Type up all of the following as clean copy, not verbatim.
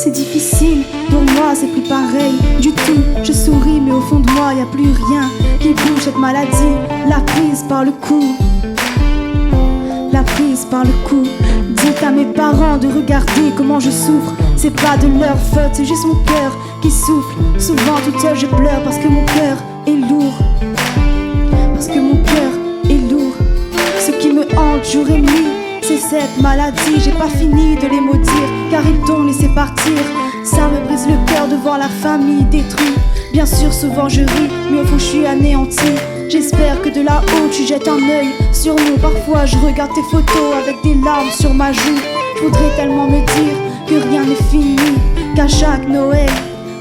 c'est difficile, pour moi c'est plus pareil du tout. Je souris mais au fond de moi y a plus rien qui bouge. Cette maladie, la prise par le cou, la prise par le cou. Dites à mes parents de regarder comment je souffre. C'est pas de leur faute, c'est juste mon cœur qui souffle. Souvent toute seule je pleure parce que mon cœur est lourd, parce que mon cœur est lourd. Ce qui me hante jour et nuit, c'est cette maladie. J'ai pas fini de les maudire, car ils t'ont laissé partir. Ça me brise le cœur de voir la famille détruite. Bien sûr souvent je ris, mais au fond je suis anéanti. J'espère que de là-haut tu jettes un œil sur nous. Parfois je regarde tes photos avec des larmes sur ma joue. Je voudrais tellement me dire que rien n'est fini, qu'à chaque Noël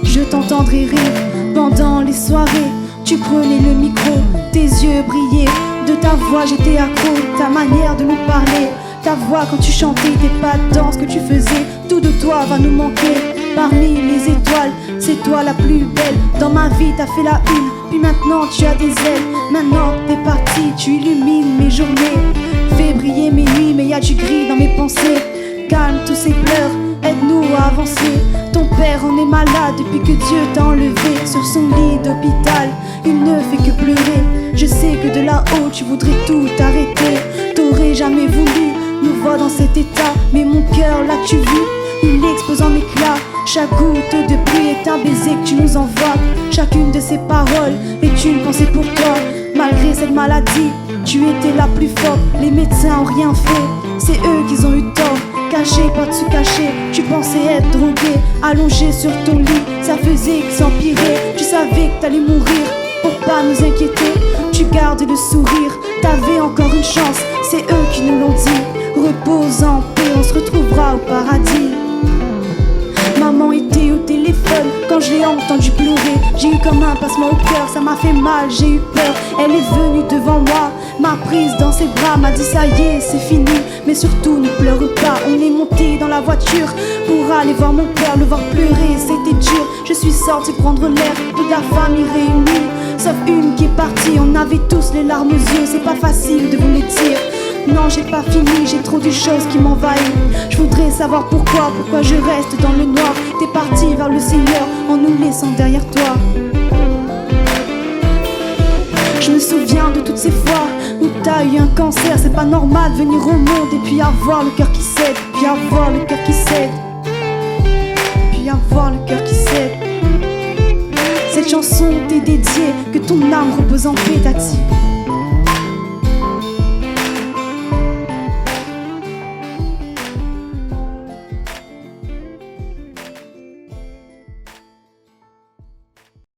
je t'entendrai rire. Pendant les soirées tu prenais le micro, tes yeux brillaient, de ta voix j'étais accro. Ta manière de nous parler, ta voix quand tu chantais, tes pas de danse que tu faisais, tout de toi va nous manquer. Parmi les étoiles, c'est toi la plus belle. Dans ma vie t'as fait la une, puis maintenant tu as des ailes. Maintenant t'es parti, tu illumines mes journées, fais briller mes nuits, mais y a du gris dans mes pensées. Calme tous ces pleurs, aide-nous à avancer. Ton père en est malade depuis que Dieu t'a enlevé. Sur son lit d'hôpital, il ne fait que pleurer. Je sais que de là-haut tu voudrais tout arrêter. T'aurais jamais voulu nous voir dans cet état, mais mon cœur l'as-tu vu? Il explose en éclats. Chaque goutte de pluie est un baiser que tu nous envoies. Chacune de ces paroles est une pensée pour toi. Malgré cette maladie, tu étais la plus forte. Les médecins ont rien fait, c'est eux qui ont eu tort. Caché, pas de se cacher, tu pensais être drogué. Allongé sur ton lit, ça faisait que s'empirer. Tu savais que t'allais mourir, pour pas nous inquiéter. Tu gardes le sourire, t'avais encore une chance. C'est eux qui nous l'ont dit. Repose en paix, on se retrouvera au paradis. Maman était au téléphone quand je l'ai entendu pleurer. J'ai eu comme un passement au cœur, ça m'a fait mal, j'ai eu peur. Elle est venue devant moi, m'a prise dans ses bras, m'a dit ça y est, c'est fini. Mais surtout ne pleure pas, on est monté dans la voiture pour aller voir mon père, le voir pleurer, c'était dur. Je suis sortie prendre l'air, toute la famille réunie, sauf une qui est partie. On avait tous les larmes aux yeux, c'est pas facile de vous le dire. Non, j'ai pas fini, j'ai trop de choses qui m'envahissent. Je voudrais savoir pourquoi je reste dans le noir. T'es parti vers le Seigneur en nous laissant derrière toi. Je me souviens de toutes ces fois où t'as eu un cancer. C'est pas normal de venir au monde et puis avoir le cœur qui cède, puis avoir le cœur qui cède, puis avoir le cœur qui cède. Cette chanson t'est dédiée, que ton âme repose en paix, Tati.